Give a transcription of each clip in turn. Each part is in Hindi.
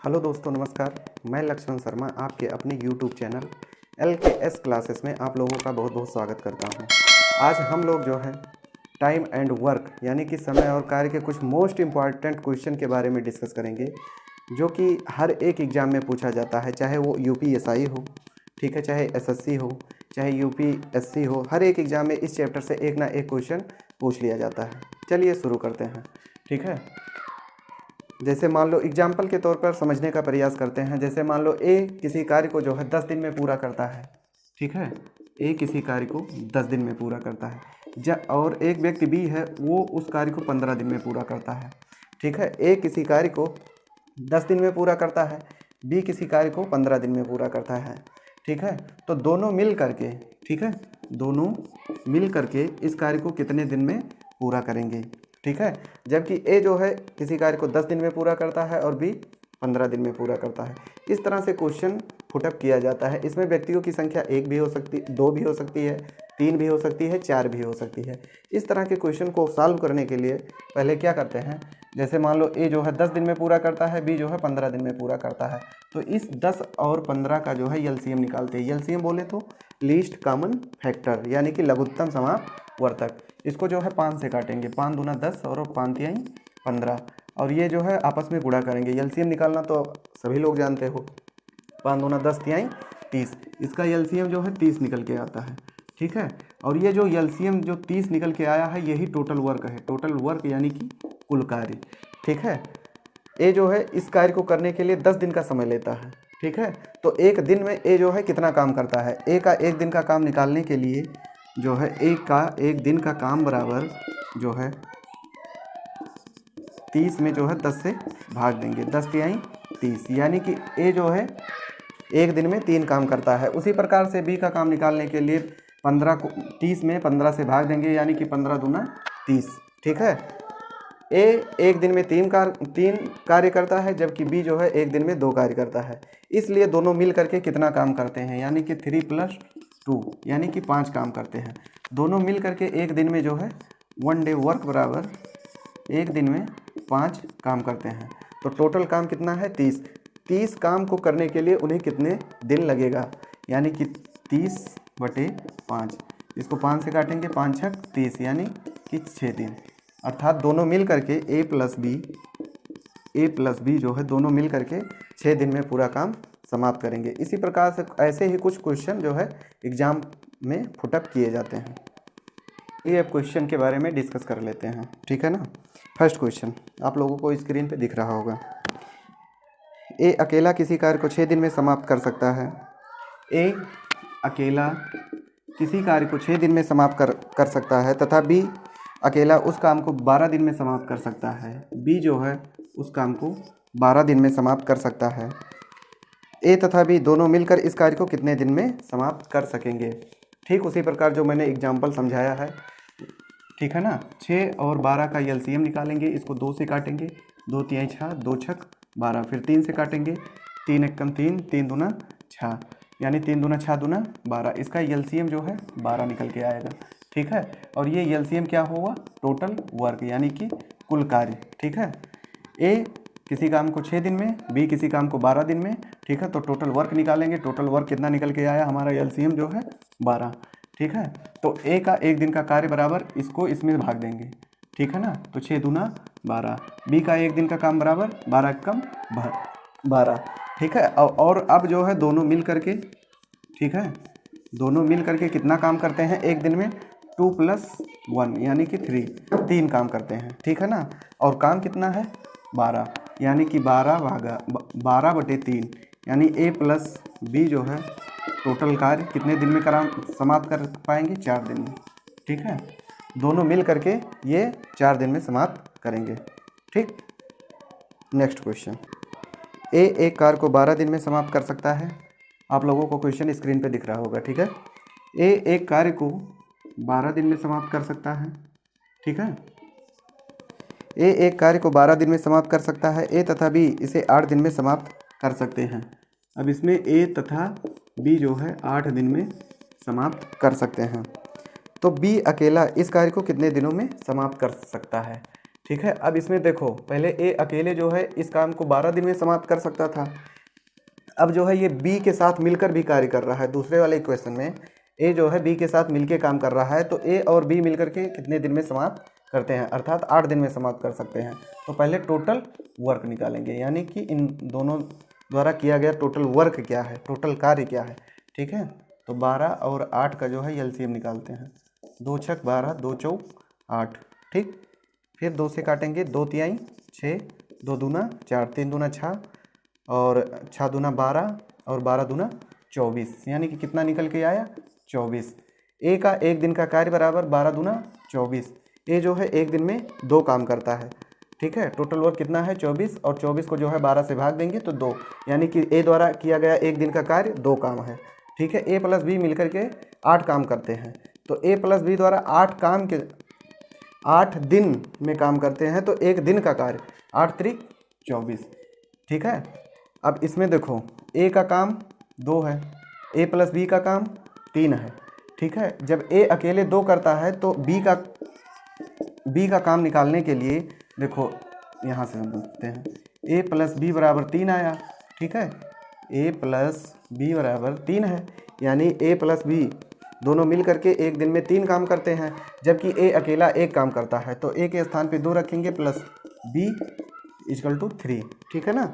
हेलो दोस्तों, नमस्कार। मैं लक्ष्मण शर्मा आपके अपने यूट्यूब चैनल LKS क्लासेस में आप लोगों का बहुत बहुत स्वागत करता हूं। आज हम लोग जो है टाइम एंड वर्क यानी कि समय और कार्य के कुछ मोस्ट इम्पॉर्टेंट क्वेश्चन के बारे में डिस्कस करेंगे, जो कि हर एक एग्ज़ाम में पूछा जाता है, चाहे वो UPSI हो, ठीक है, चाहे SSC हो, चाहे UPSC हो। हर एक एग्ज़ाम में इस चैप्टर से एक ना एक क्वेश्चन पूछ लिया जाता है। चलिए शुरू करते हैं, ठीक है। जैसे मान लो एग्जाम्पल के तौर पर समझने का प्रयास करते हैं। जैसे मान लो ए किसी कार्य को जो है 10 दिन में पूरा करता है, ठीक है। ए किसी कार्य को 10 दिन में पूरा करता है और एक व्यक्ति बी है, वो उस कार्य को 15 दिन में पूरा करता है, ठीक है। ए किसी कार्य को 10 दिन में पूरा करता है, बी किसी कार्य को 15 दिन में पूरा करता है, ठीक है। तो दोनों मिल करके, ठीक है, दोनों मिल करके इस कार्य को कितने दिन में पूरा करेंगे, ठीक है। जबकि ए जो है किसी कार्य को 10 दिन में पूरा करता है और बी 15 दिन में पूरा करता है। इस तरह से क्वेश्चन पुटअप किया जाता है। इसमें व्यक्तियों की संख्या 1 भी हो सकती, 2 भी हो सकती है, 3 भी हो सकती है, 4 भी हो सकती है। इस तरह के क्वेश्चन को सॉल्व करने के लिए पहले क्या करते हैं, जैसे मान लो ए जो है 10 दिन में पूरा करता है, बी जो है 15 दिन में पूरा करता है, तो इस 10 और 15 का जो है एलसीएम निकालते हैं। एलसीएम बोले तो लीस्ट कॉमन फैक्टर यानी कि लघुत्तम समापवर्तक। इसको जो है 5 से काटेंगे, 5 दूना 10 और 5 तिहाई 15, और ये जो है आपस में गुणा करेंगे। एलसीएम निकालना तो सभी लोग जानते हो, 5 दूना 10 तिहाई 30। इसका एलसीएम जो है 30 निकल के आता है, ठीक है। और ये जो एलसीएम जो 30 निकल के आया है, यही टोटल वर्क है। टोटल वर्क यानी कि कुल कार्य, ठीक है। ए जो है इस कार्य को करने के लिए 10 दिन का समय लेता है, ठीक है। तो एक दिन में ए जो है कितना काम करता है, ए का एक दिन का काम निकालने के लिए जो है ए का एक दिन का काम बराबर जो है 30 में जो है 10 से भाग देंगे, 10 तिहाई 30, यानी कि ए जो है एक दिन में 3 काम करता है। उसी प्रकार से बी का काम निकालने के लिए 15 को 30 में 15 से भाग देंगे, यानी कि 15 दूना 30, ठीक है। ए एक दिन में 3 कार्य करता है, जबकि बी जो है एक दिन में 2 कार्य करता है। इसलिए दोनों मिल करके कितना काम करते हैं, यानी कि 3 + 2 यानी कि 5 काम करते हैं। दोनों मिल करके एक दिन में जो है 1 डे वर्क बराबर एक दिन में 5 काम करते हैं। तो टोटल काम कितना है, 30 काम को करने के लिए उन्हें कितने दिन लगेगा, यानी कि 30/5। इसको 5 से काटेंगे, 5 छक 30 यानी कि 6 दिन। अर्थात दोनों मिल करके ए प्लस बी जो है दोनों मिल करके 6 दिन में पूरा काम समाप्त करेंगे। इसी प्रकार से ऐसे ही कुछ क्वेश्चन जो है एग्जाम में पुटअप किए जाते हैं। ये अब क्वेश्चन के बारे में डिस्कस कर लेते हैं, ठीक है ना। फर्स्ट क्वेश्चन आप लोगों को स्क्रीन पे दिख रहा होगा। ए अकेला किसी कार्य को 6 दिन में समाप्त कर सकता है। ए अकेला किसी कार्य को 6 दिन में समाप्त कर सकता है तथा बी अकेला उस काम को 12 दिन में समाप्त कर सकता है। बी जो है उस काम को 12 दिन में समाप्त कर सकता है। ए तथा बी दोनों मिलकर इस कार्य को कितने दिन में समाप्त कर सकेंगे। ठीक उसी प्रकार जो मैंने एग्जाम्पल समझाया है, ठीक है ना। 6 और 12 का एलसीएम निकालेंगे, इसको 2 से काटेंगे, 2 तिहाई 6, 2 छक 12, फिर 3 से काटेंगे, 3 एकम 3, 3 दूना 6, यानी 3 दूना 6 दूना 12। इसका एलसीएम जो है 12 निकल के आएगा, ठीक है। और ये एलसीएम क्या होगा, टोटल वर्क यानी कि कुल कार्य, ठीक है। ए किसी काम को 6 दिन में, बी किसी काम को 12 दिन में, ठीक है। तो टोटल वर्क निकालेंगे, टोटल वर्क कितना निकल के आया, हमारा एलसीएम जो है 12, ठीक है। तो ए का एक दिन का कार्य बराबर इसको इसमें भाग देंगे, ठीक है ना। तो 6 दूना 12, बी का एक दिन का काम बराबर 12 एकम 12, ठीक है। और अब जो है दोनों मिल करके, ठीक है, दोनों मिल करके कितना काम करते हैं एक दिन में, 2 + 1 यानी कि 3 काम करते हैं, ठीक है ना। और काम कितना है 12, यानी कि 12/3, यानी ए प्लस बी जो है टोटल कार्य कितने दिन में समाप्त कर पाएंगे, 4 दिन में, ठीक है। दोनों मिल करके ये 4 दिन में समाप्त करेंगे, ठीक। नेक्स्ट क्वेश्चन, ए एक कार्य को 12 दिन में समाप्त कर सकता है। आप लोगों को क्वेश्चन स्क्रीन पे दिख रहा होगा, ठीक है। ए एक कार्य को 12 दिन में समाप्त कर सकता है, ठीक है। ए एक कार्य को 12 दिन में समाप्त कर सकता है। ए तथा बी इसे 8 दिन में समाप्त कर सकते हैं। अब इसमें ए तथा बी जो है 8 दिन में समाप्त कर सकते हैं। तो बी अकेला इस कार्य को कितने दिनों में समाप्त कर सकता है। ठीक है। अब इसमें देखो, पहले ए अकेले जो है इस काम को 12 दिन में समाप्त कर सकता था। अब जो है ये बी के साथ मिलकर भी कार्य कर रहा है। दूसरे वाले इक्वेशन में ए जो है बी के साथ मिलकर काम कर रहा है, तो ए और बी मिलकर के कितने दिन में समाप्त करते हैं, अर्थात 8 दिन में समाप्त कर सकते हैं। तो पहले टोटल वर्क निकालेंगे, यानी कि इन दोनों द्वारा किया गया टोटल वर्क क्या है, टोटल कार्य क्या है। ठीक है, तो 12 और 8 का जो है एलसीएम निकालते हैं। 2 छक 12, 2 चौक 8। ठीक, फिर 2 से काटेंगे, 2 तिहाई 6, 2 दूना 4, 3 दूना 6 और 6 दूना 12 और 12 दूना 24, यानी कि कितना निकल के आया 24। ए का एक दिन का कार्य बराबर 12 दूना 24। ए जो है एक दिन में 2 काम करता है। ठीक है, टोटल वर्क कितना है 24, और 24 को जो है 12 से भाग देंगे तो 2, यानी कि ए द्वारा किया गया एक दिन का कार्य 2 काम है। ठीक है, ए प्लस बी मिलकर के 8 काम करते हैं, तो ए प्लस बी द्वारा 8 दिन में काम करते हैं, तो एक दिन का कार्य 8 त्रिक 24। ठीक है, अब इसमें देखो ए का काम 2 है, ए प्लस बी का काम 3 है। ठीक है, जब ए अकेले 2 करता है तो बी का काम निकालने के लिए देखो यहाँ से समझते हैं, ए प्लस बी बराबर 3 आया। ठीक है, ए प्लस बी बराबर 3 है, यानी ए प्लस बी दोनों मिल करके एक दिन में 3 काम करते हैं, जबकि ए अकेला 1 काम करता है। तो ए के स्थान पे 2 रखेंगे प्लस बी इक्वल टू 3। ठीक है ना,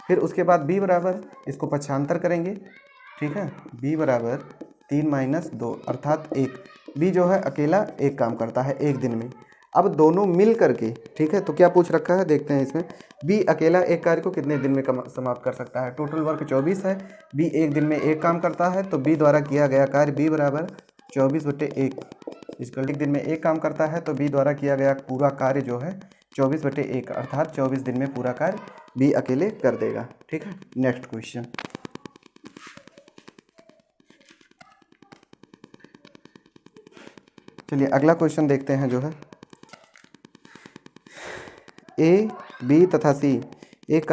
फिर उसके बाद बी बराबर, इसको पक्षांतर करेंगे। ठीक है, बी बराबर 3 माइनस 2 अर्थात 1। बी जो है अकेला 1 काम करता है एक दिन में। अब दोनों मिल करके, ठीक है, तो क्या पूछ रखा है देखते हैं इसमें, बी अकेला एक कार्य को कितने दिन में समाप्त कर सकता है। टोटल वर्क 24 है, बी एक दिन में 1 काम करता है, तो बी द्वारा किया गया कार्य बी बराबर 24/1। इसका एक दिन में 1 काम करता है, तो बी द्वारा किया गया पूरा कार्य जो है 24/1 अर्थात 24 दिन में पूरा कार्य बी अकेले कर देगा। ठीक है, नेक्स्ट क्वेश्चन। चलिए अगला क्वेश्चन देखते हैं, जो है ए, बी तथा सी एक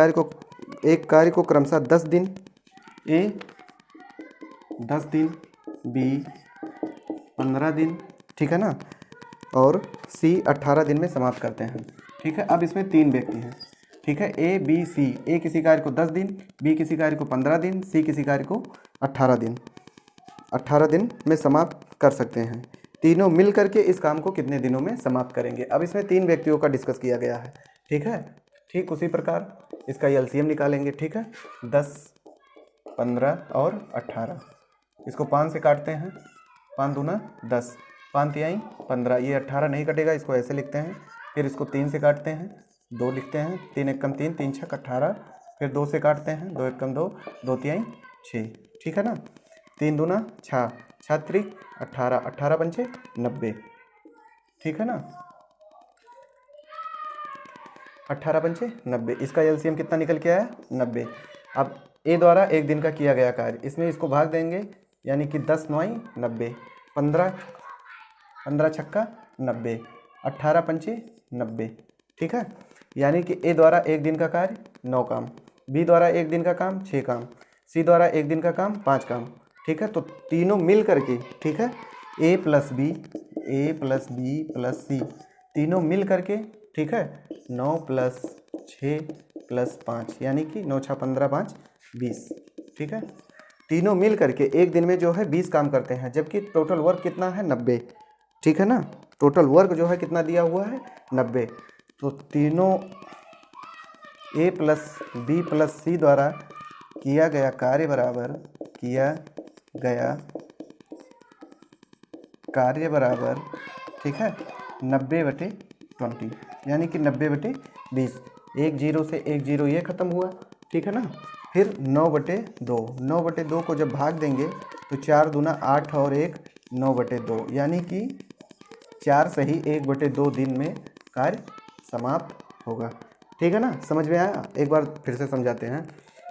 कार्य को क्रमशः 10 दिन, ए 10 दिन, बी 15 दिन, ठीक है ना, और सी 18 दिन में समाप्त करते हैं। ठीक है, अब इसमें 3 व्यक्ति हैं। ठीक है, ए बी सी, ए किसी कार्य को 10 दिन, बी किसी कार्य को 15 दिन, सी किसी कार्य को 18 दिन में समाप्त कर सकते हैं। तीनों मिल करके इस काम को कितने दिनों में समाप्त करेंगे। अब इसमें 3 व्यक्तियों का डिस्कस किया गया है। ठीक है, ठीक उसी प्रकार इसका एलसीएम निकालेंगे। ठीक है, 10, 15 और 18, इसको 5 से काटते हैं, 5 दूना 10, 5 तिहाई 15, ये 18 नहीं कटेगा, इसको ऐसे लिखते हैं। फिर इसको 3 से काटते हैं, 2 लिखते हैं, 3 एकम 3, 3 छक 18, फिर 2 से काटते हैं, 2 एकम 2, 2 तिहाई 6। ठीक है ना, 3 दूना 6, 6 त्रिक 18, 18 पंचे 90। ठीक है ना, 18 पंचे 90, इसका एलसीएम कितना निकल के आया 90। अब ए द्वारा एक दिन का किया गया कार्य, इसमें इसको भाग देंगे, यानी कि 10 9 90, 15 छक्का 90, 18 पंचे 90। ठीक है, यानी कि ए द्वारा एक दिन का कार्य 9 काम, बी द्वारा एक दिन का काम 6 काम, सी द्वारा एक दिन का काम 5 काम। ठीक है, तो तीनों मिल करके, ठीक है, ए प्लस बी प्लस सी, तीनों मिल करके, ठीक है, 9 + 6 + 5, यानी कि 9 6 15 5 20। ठीक है, तीनों मिल करके एक दिन में जो है 20 काम करते हैं, जबकि टोटल वर्क कितना है 90। ठीक है ना, टोटल वर्क जो है कितना दिया हुआ है 90। तो तीनों ए प्लस बी प्लस सी द्वारा किया गया कार्य बराबर 90/20, यानी कि 90/20। 1 0 से 1 0 ये ख़त्म हुआ। ठीक है ना, फिर 9/2 को जब भाग देंगे तो 4 दूना 8 और 1 9/2, यानी कि 4 सही 1/2 दिन में कार्य समाप्त होगा। ठीक है ना, समझ में आया। एक बार फिर से समझाते हैं।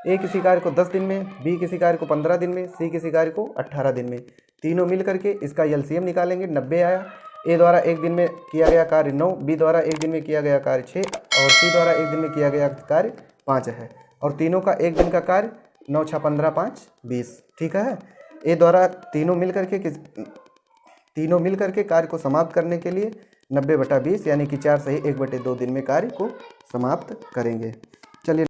ए किसी कार्य को 10 दिन में, बी किसी कार्य को 15 दिन में, सी किसी कार्य को 18 दिन में, तीनों मिल करके इसका एलसीएम निकालेंगे। 90 आया। ए द्वारा एक दिन में किया गया कार्य 9, बी द्वारा एक दिन में किया गया कार्य 6 और सी द्वारा एक दिन में किया गया कार्य 5 है, और तीनों का एक दिन का कार्य 9 6 15 5 20। ठीक है, ए द्वारा तीनों मिल करके कार्य को समाप्त करने के लिए 90/20 यानी कि 4 सही 1/2 दिन में कार्य को समाप्त करेंगे। चलिए